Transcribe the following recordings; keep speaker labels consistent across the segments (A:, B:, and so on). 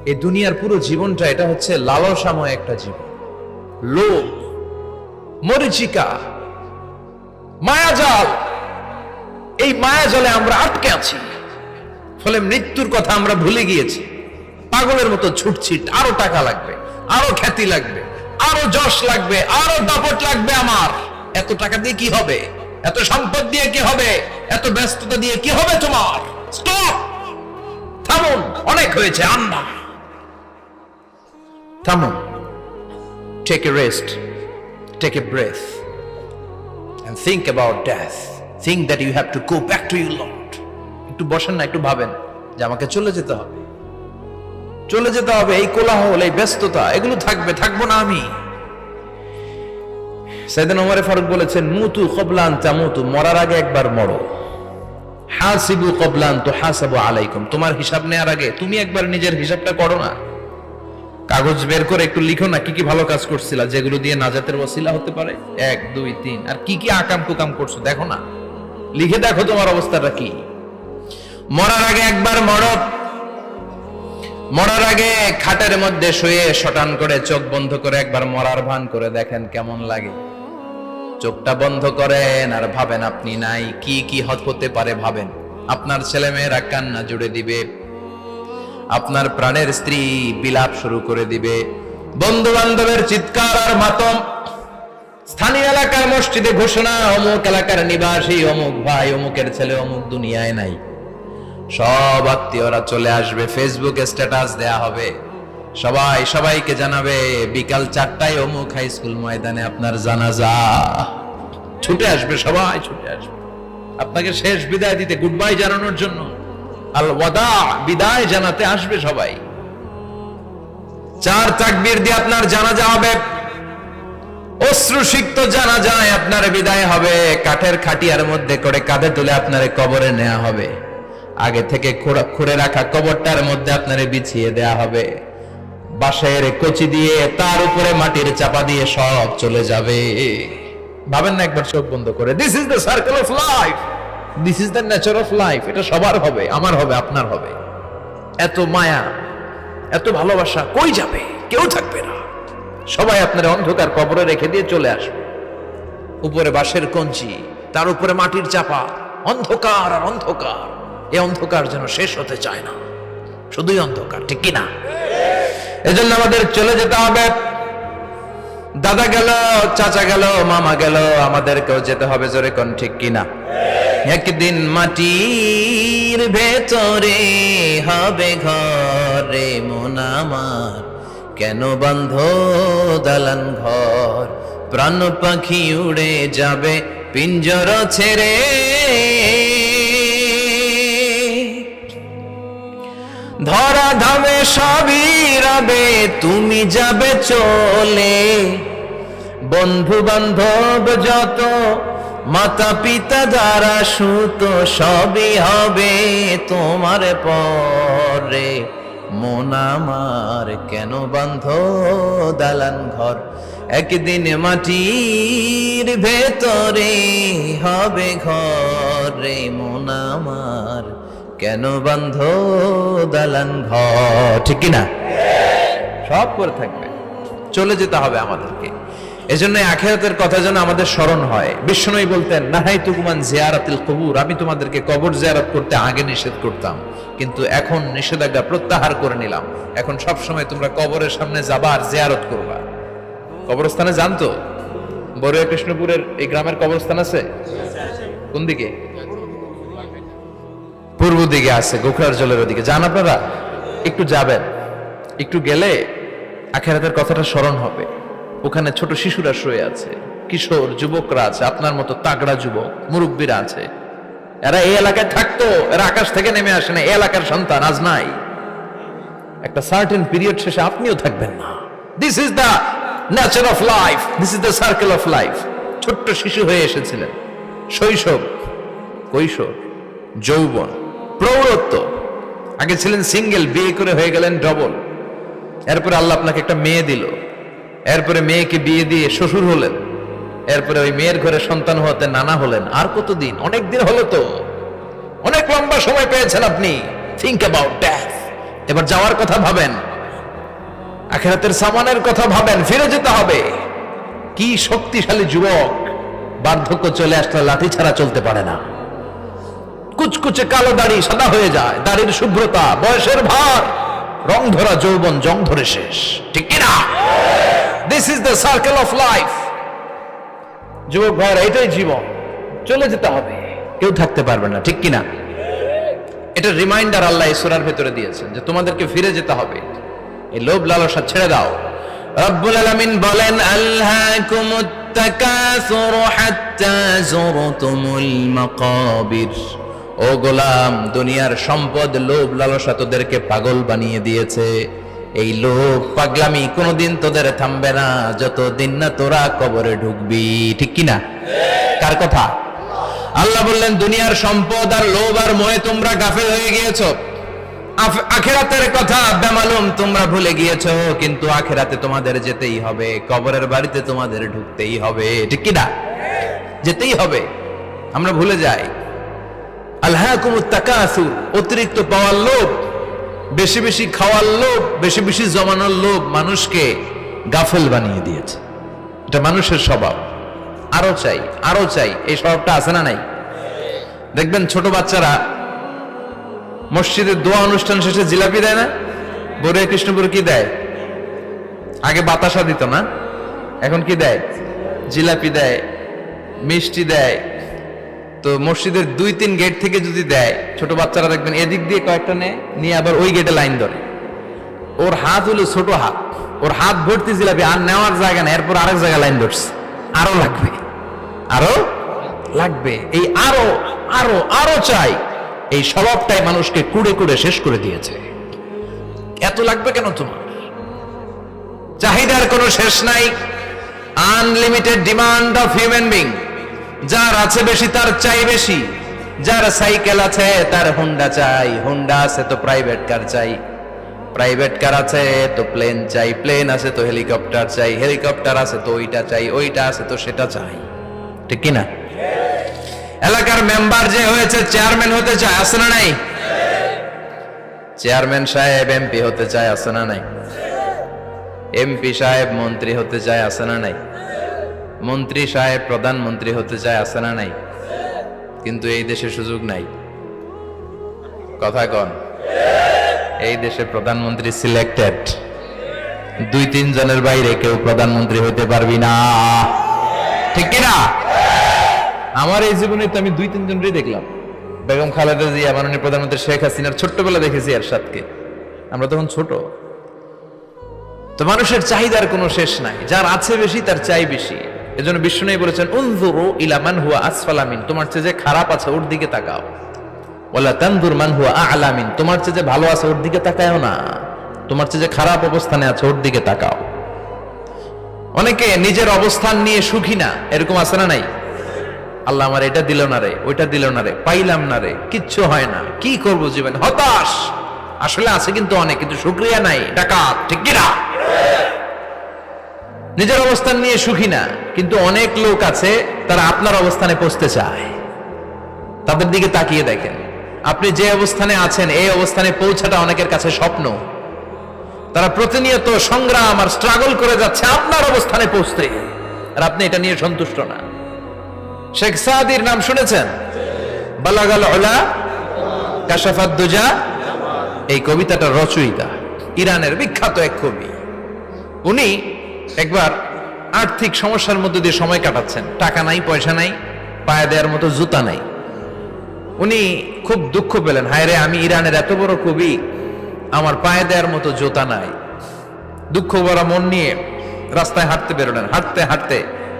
A: এই দুনিয়ার পুরো জীবনটা এটা হচ্ছে লালসাময় একটা জীবন, লোভ, মরিচিকা, মায়াজাল। এই মায়াজালে আমরা আটকে আছি, ফলে মৃত্যুর কথা আমরা ভুলে গিয়েছি। পাগলের মতো ছুটছি, আরো টাকা লাগবে, আরো খ্যাতি লাগবে, আরো যশ লাগবে, আরো দাপট লাগবে। আমার এত টাকা দিয়ে কি হবে? এত সম্পদ দিয়ে কি হবে? এত ব্যস্ততা দিয়ে কি হবে তোমার? স্টপ, থামুন, অনেক হয়েছে। আন্না, থামুন, take a rest, take a breath and think about death. Think that you have to go back to your Lord. একটু বসেন না, একটু ভাবেন যে আমাকে চলে যেতে হবে, চলে যেতে হবে। এই কোলাহল, এই ব্যস্ততা, এগুলো থাকবে, থাকবো না আমি। সাইয়েদনা ওমর ফারুক বলেছেন, মুতু ক্বাবলা আন তামুতু, মরার আগে একবার মরো। হাসিবু ক্বাবলা আন তুহাসাবু আলাইকুম, তোমার হিসাব নেওয়ার আগে তুমি একবার নিজের হিসাবটা করো না। কাগজ বের করে একটু লিখো না কি কি ভালো কাজ করছিলা, যেগুলো দিয়ে নাজাতের ওসিলা হতে পারে। 1 2 3, আর কি কি আকাম কুকাম করছো দেখো না, লিখে দেখো তোমার অবস্থাটা কি। মরার আগে একবার মরো। মরার আগে খাটের মধ্যে শুয়ে শটান করে চোখ বন্ধ করে একবার মরার ভান করে দেখেন কেমন লাগে। চোখটা বন্ধ করেন আর ভাবেন আপনি নাই, কি কি হতে পারে ভাবেন। আপনার ছেলে মেয়েরা কান্না জুড়ে দিবে, আপনার প্রাণের স্ত্রী বিলাপ শুরু করে দিবে, বন্ধু বান্ধবের চিৎকার আর মাতম, স্থানীয় এলাকার মসজিদে ঘোষণা, অমুক এলাকার নিবাসী অমুক ভাই অমুকের ছেলে অমুক দুনিয়ায় নাই। সব আত্মীয়রা চলে আসবে, ফেসবুকে স্ট্যাটাস দেয়া হবে, সবাই সবাইকে জানাবে বিকাল 4টায় অমুক হাই স্কুল ময়দানে আপনার জানাজা। ছুটে আসবে, সবাই ছুটে আসবে আপনাকে শেষ বিদায় দিতে, গুড বাই জানানোর জন্য, আল ওয়াদা, বিদায় জানাতে আসবে সবাই। 4 তাকবীর দিয়ে আপনার জানাজা হবে, অশ্রুসিক্ত জানাজায় আপনার বিদায় হবে। কাঠের খাটিয়ার মধ্যে করে কাঁধে তুলে আপনারে কবরে নেওয়া হবে। আগে থেকে খুঁড়ে রাখা কবরটার মধ্যে আপনারে বিছিয়ে দেয়া হবে। বাঁশের কচি দিয়ে তার উপরে মাটির চাপা দিয়ে সব চলে যাবে। ভাবেন না একবার চোখ বন্ধ করে, this is the circle of life, this is the nature of life. এটা সবার হবে, আমার হবে, আপনার হবে। এত মায়া, এত ভালোবাসা কই যাবে? কেউ থাকবে না, সবাই আপনার অন্ধকার কবরে রেখে দিয়ে চলে আসবে। উপরে বাঁশের কঞ্চি, তার উপরে মাটির চাপা, অন্ধকার আর অন্ধকার। এই অন্ধকার যেন শেষ হতে চায় না, শুধুই অন্ধকার, ঠিক কিনা? এজন্য আমাদের চলে যেতে হবে। দাদা গেল, চাচা গেল, মামা গেল, আমাদেরকেও যেতে হবে, জোরে কোন ঠিক কিনা? একদিন মাটির ভেতরে হবে ঘরে মন আমার, কেন বন্ধ দালান ঘর, প্রাণ পাখি উড়ে যাবে পিঞ্জর ছেড়ে। ধরা ধামে সবই রবে, তুমি যাবে চলে। বন্ধু বান্ধব যত, মাতা পিতা যারা সুত, সবই হবে তোমার পরে। মন আমার কেন বন্ধ দালান ঘর, একদিন মাটির ভেতরে হবে ঘরে মন আমার, কেন বন্ধ দালান ঘর, ঠিক কিনা? সব করে থাকবে, চলে যেতে হবে আমাদেরকে। এজন্য আখিরাতের কথা যেন আমাদের স্মরণ হয়। বিশ্বনবী বলতেন, নাহাইতুকুম আন জিয়ারাতিল কুবুর, আমি তোমাদেরকে কবর জিয়ারত করতে আগে নিষেধ করতাম, কিন্তু এখন নিষেধাজ্ঞা প্রত্যাহার করে নিলাম। এখন সব সময় তোমরা কবরের সামনে যাবা আর জিয়ারত করবা। কবরস্থানে যান তো? বড়ুয়া কৃষ্ণপুরের এই গ্রামের কবরস্থান আছে? কোন দিকে? পূর্ব দিকে আছে, গোখরার জলের ওদিকে। যান আপনারা, একটু যাবেন, একটু গেলে আখিরাতের কথাটা স্মরণ হবে। ওখানে ছোট শিশুরা শুয়ে আছে, কিশোর যুবকরা আছে, আপনার মতো তাগড়া যুবক, মুরব্বীরা আছে। এরা এই এলাকায় থাকতো, এরা আকাশ থেকে নেমে আসে না, এই এলাকার সন্তান, আজ নাই। একটা সার্টেন পিরিয়ড শেষে আপনিও থাকবেন না। This is the nature of life, this is the circle of life. ছোট্ট শিশু হয়ে এসেছিলেন, শৈশব, কৈশোর, যৌবন, প্রৌঢ়ত্ব। আগে ছিলেন সিঙ্গেল, বিয়ে করে হয়ে গেলেন ডবল। এরপরে আল্লাহ আপনাকে একটা মেয়ে দিল, এরপরে মেয়েকে বিয়ে দিয়ে শ্বশুর হলেন, এরপরে ওই মেয়ের ঘরে সন্তান হতে নানা হলেন। আর কতদিন? অনেক দিন হলো তো, অনেক লম্বা সময় পেয়েছেন আপনি। Think about death. এবার যাওয়ার কথা ভাবেন। আখিরাতের সামানের কথা ভাবেন, ফিরে যেতে হবে। কি শক্তিশালী যুবক, বার্ধক্য চলে আসলে লাঠি ছাড়া চলতে পারে না। কুচকুচে কালো দাড়ি সাদা হয়ে যায়, দাড়ির শুভ্রতা, বয়সের ভার, রং ধরা যৌবন জং ধরে শেষ, ঠিক কিনা? This is the circle of life. যুবক ভাইরা, এটাই জীবন, চলে যেতে হবে, কেউ থাকতে পারবে না, ঠিক কিনা? এটা রিমাইন্ডার আল্লাহ এই সূরার ভেতরে দিয়েছেন যে তোমাদেরকে ফিরে যেতে হবে, এই লোভ লালসা ছেড়ে দাও। রব্বুল আলামিন বলেন, আলহাকুমুত তাকাসুর হাত্তা যুরতুমুল মাকাবির। ও গোলাম, দুনিয়ার সম্পদ, লোভ লালসা তোদেরকে পাগল বানিয়ে দিয়েছে। এই লোভ পাগলামি কোনোদিন তোদের থামবে না যতদিন না তোরা কবরে ঢুকবি, ঠিক কিনা? কার কথা? আল্লাহ বললেন, দুনিয়ার সম্পদ আর লোভ আর মোহে তোমরা গাফেল হয়ে গিয়েছো। আখিরাতের কথা বেমালুম তোমরা ভুলে গিয়েছো, কিন্তু আখিরাতে তোমাদের যেতেই হবে, কবরের বাড়িতে তোমাদের ঢুকতেই হবে, ঠিক কিনা? যেতেই হবে, আমরা ভুলে যাই। আলহাকুমুত তাকাসুর, অতিরিক্ত পাওয়ার লোভ, বেশি বেশি খাওয়ার লোভ, বেশি বেশি জমানোর লোভ মানুষকে গাফেল বানিয়ে দিয়েছে। এটা মানুষের স্বভাব, আরো চাই আরো চাই, এই স্বভাবটা আছে না নাই? দেখবেন ছোট বাচ্চারা মসজিদের দোয়া অনুষ্ঠান শেষে জিলাপি দেয় না? বড়ে কৃষ্ণপুর কি দেয়? আগে বাতাসা দিত না, এখন কি দেয়? জিলাপি দেয়, মিষ্টি দেয়। তো মসজিদের 2-3 গেট থেকে যদি দেয়, ছোট বাচ্চারা দেখবেন এদিক দিয়ে কয়েকটা নিয়ে আবার ওই গেটে লাইন ধরে। ওর হাত হলো ছোট হাত, ওর হাত ভর্তি জিলাপি, আর নেওয়ার জায়গা না, এরপর আরেক জায়গায় লাইন ধরছে, আরো লাগবে আরো লাগবে, এই আরো আরো আরো চাই। এই স্বভাবটাই মানুষকে কুড়ে কুড়ে শেষ করে দিয়েছে। এত লাগবে কেন তোমার? চাহিদার কোনো শেষ নাই, unlimited demand of human being. যার আছে বেশি তার চাই বেশি, যার সাইকেল আছে তার হুন্ডা চাই, হুন্ডা আছে তো প্রাইভেট কার চাই, প্রাইভেট কার আছে তো প্লেন চাই, প্লেন আছে তো হেলিকপ্টার চাই, হেলিকপ্টার আছে তো ওইটা চাই, ওইটা আছে তো সেটা চাই, ঠিক কিনা? এলাকার মেম্বার যে হয়েছে চেয়ারম্যান হতে চায়, আছে না নাই? চেয়ারম্যান সাহেব এমপি হতে চায়, আছে না নাই? এমপি সাহেব মন্ত্রী হতে চায়, আছে না নাই? মন্ত্রী সাহেব প্রধানমন্ত্রী হতে চায়, আছে না নাই? কিন্তু এই দেশে সুযোগ নাই। কথা কন, এই দেশে প্রধানমন্ত্রী সিলেক্টেড, 2-3 জনের বাইরে কেউ প্রধানমন্ত্রী হতে পারবি না, ঠিক কিনা? আমার এই জীবনে তো আমি 2-3 জনই দেখলাম। বেগম খালেদা জিয়া, মাননীয় প্রধানমন্ত্রী শেখ হাসিনার ছোট্টবেলা দেখেছি এরশাদকে, আমরা তখন ছোট। তো মানুষের চাহিদার কোনো শেষ নাই, যার আছে বেশি তার চাই বেশি। এজন্য বিষ্ণু বলেছেন, উনজুরু ইলা মান হুয়া আসফালা মিন, তোমার চেয়ে যে খারাপ আছে ওর দিকে তাকাও। ওয়ালা তানজুর মান হুয়া আ'লা মিন, তোমার চেয়ে যে ভালো আছে ওর দিকে তাকায়ও না, তোমার চেয়ে যে খারাপ অবস্থানে আছে ওর দিকে তাকাও। অনেকে নিজের অবস্থান নিয়ে সুখী না, এরকম আছে না নাই? আল্লাহ আমার এটা দিল না রে, ওইটা দিল না রে, পাইলাম না রে, কিচ্ছু হয় না, কি করব জীবনে, হতাশ। আসলে আছে কিন্তু অনেক, কিন্তু শুকরিয়া নাই, ডাকাত, ঠিক কিনা? নিজের অবস্থান নিয়ে সুখী না, কিন্তু অনেক লোক আছে তারা আপনার অবস্থানে পৌঁছতে চায়। তাদের দিকে তাকিয়ে দেখেন, আপনি যে অবস্থানে আছেন এই অবস্থানে পৌঁছাটা অনেকের কাছে স্বপ্ন। তারা প্রতিনিয়ত সংগ্রাম আর স্ট্রাগল করে যাচ্ছে আপনার অবস্থানে পৌঁছতে, আর আপনি এটা নিয়ে সন্তুষ্ট না। শেখ সাদির নাম শুনেছেন? বালাগাল উলা কাশাফাত দুজা, এই কবিতাটার রচয়িতা, ইরানের বিখ্যাত এক কবি। উনি একবার আর্থিক সমস্যার মধ্যে দিয়ে সময় কাটাচ্ছেন, টাকা নাই, পয়সা নাই, পায়ে দেওয়ার মতো জুতা নাই। উনি খুব দুঃখ পেলেন, হায় রে, আমি ইরানের এত বড় কবি, আমার পায়ে দেওয়ার মতো জুতা নাই। দুঃখ ভরা মন নিয়ে রাস্তায় হাঁটতে বেরোলেন। হাঁটতে হাঁটতে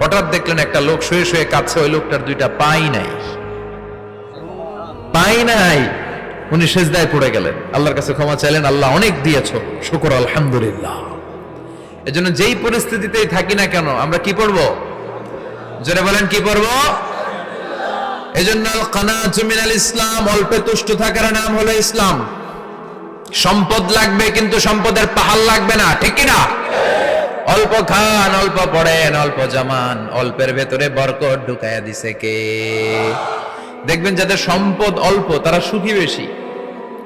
A: হঠাৎ দেখলেন একটা লোক শুয়ে শুয়ে কাঁদছে, ওই লোকটার 2টা পাই নাই, পাই নাই। উনি সেজদায় পড়ে গেলেন, আল্লাহর কাছে ক্ষমা চাইলেন, আল্লাহ অনেক দিয়েছো, শুকর আলহামদুলিল্লাহ। এজন্য যেই পরিস্থিতিতেই থাকি না কেন আমরা কি পড়বো? জোরে বলেন, কি পড়বো? এজন্য আল কানাতু মিনাল ইসলাম, অল্পে তুষ্ট থাকার নাম হলো ইসলাম। সম্পদ লাগবে কিন্তু সম্পদের পাহাড় লাগবে না, ঠিক কিনা? অল্প খান, অল্প পড়েন, অল্প জমান, অল্পের ভেতরে বরকত ঢুকায়া দিছে কে? দেখবেন যাদের সম্পদ অল্প তারা সুখী বেশি।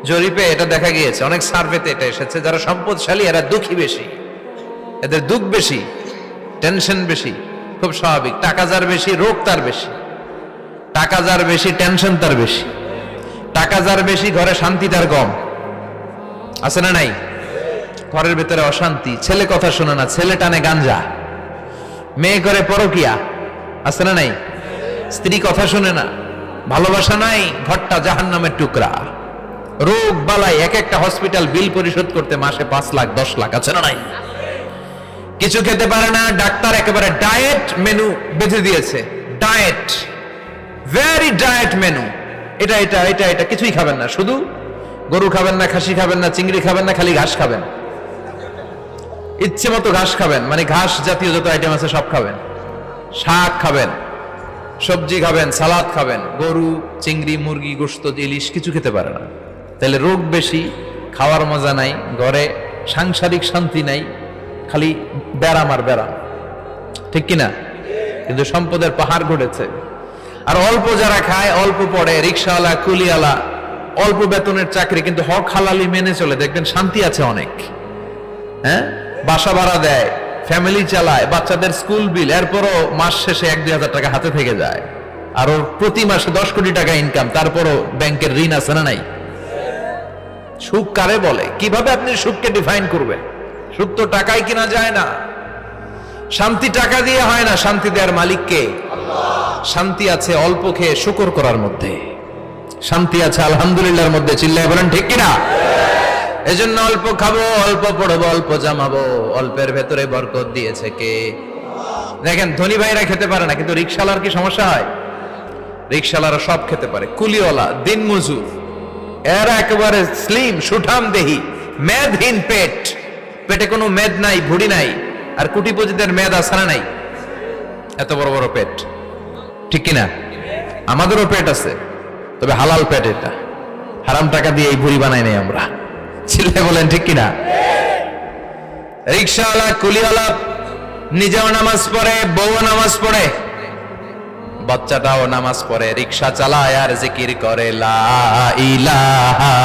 A: জরিপে এটা দেখা গিয়েছে, অনেক সার্ভেতে এটা এসেছে, যারা সম্পদশালী এরা দুঃখী বেশি। এদের দুঃখ বেশি, টেনশন বেশি, খুব স্বাভাবিক। টাকা যার বেশি, রোগ তার বেশি। টাকা যার বেশি, টেনশন তার বেশি। টাকা যার বেশি, ঘরে শান্তি তার কম। আছে না নাই? ঘরের ভিতরে অশান্তি, ছেলে কথা শোনে না, ছেলে টানে গাঞ্জা, মেয়ে করে পরকিয়া। আছে না নাই? স্ত্রী কথা শোনে না, ভালোবাসা নাই, ঘরটা জাহান্নামের টুকরা। রোগ বালাই, এক একটা হসপিটাল বিল পরিশোধ করতে মাসে 5 লাখ 10 লাখ। আছে না নাই? কিছু খেতে পারে না, ডাক্তার একেবারে ডায়েট মেনু বেঁধে দিয়েছে। Diet, very diet menu. এটা এটা এটা এটা কিছুই খাবেন না, শুধু গরু খাবেন না, খাসি খাবেন না, চিংড়ি খাবেন না, খালি ঘাস খাবেন। ইচ্ছে মতো ঘাস খাবেন, মানে ঘাস জাতীয় যত আইটেম আছে সব খাবেন। শাক খাবেন, সবজি খাবেন, সালাদ খাবেন। গরু, চিংড়ি, মুরগি, গোশত, ইলিশ কিছু খেতে পারে না। তাহলে রোগ বেশি, খাওয়ার মজা নাই, ঘরে সাংসারিক শান্তি নাই, খালি ব্যারাম আর ব্যারাম। ঠিক কিনা? কিন্তু সম্পদের পাহাড় ঘটেছে। আর অল্প যারা খায়, অল্প পড়ে, রিক্সাওয়ালা, কুলিওয়ালা, অল্প বেতনের চাকরি, কিন্তু হক হালালি মেনে চলে, দেখবেন শান্তি আছে অনেক। হ্যাঁ, বাসা ভাড়া দেয়, ফ্যামিলি চালায়, বাচ্চাদের স্কুল বিল, এরপরও মাস শেষে 1-2 হাজার টাকা হাতে থেকে যায়। আর ওর প্রতি মাসে 10 কোটি টাকা ইনকাম, তারপরও ব্যাংকের ঋণ আছে না নাই? সুখ কারে বলে? কিভাবে আপনি সুখকে ডিফাইন করবেন? সুখ তো টাকায় কিনা যায় না। শান্তি টাকা দিয়ে হয় না, শান্তি দেওয়ার মালিক কে? শান্তি আছে অল্প খেয়ে শুকর করার মধ্যে, শান্তি আছে আলহামদুলিল্লাহর মধ্যে। চিল্লায় বলেন ঠিক কিনা? এজন্য অল্প খাবো, অল্প পড়বো, অল্প জামাবো, অল্পের ভেতরে বরকত দিয়েছে কে? দেখেন, ধনী ভাইরা খেতে পারে না, কিন্তু রিক্সাওয়ালার কি সমস্যা হয়? রিক্সাওয়ালারা সব খেতে পারে। কুলিওয়ালা, দিনমজুর, এরা একেবারে স্লিম, সুঠাম দেহি, মেদহীন পেট, পেটে কোনো মেদ নাই, ভুড়ি নাই। আর কোটিপতিদের মেদ আছে না নাই? এত বড় বড় পেট। ঠিক কিনা? আমাদেরও পেট আছে, তবে হালাল পেট। এটা হারাম টাকা দিয়ে এই ভুড়ি বানাই নাই আমরা। ছিলে বলেন ঠিক কিনা? রিক্সাওয়ালা, কুলিওয়ালা নিজেও নামাজ পড়ে, বউ নামাজ পড়ে, বাচ্চাটাও নামাজ পড়ে, রিক্সা চালায় আর জিকির করে লা ইলাহা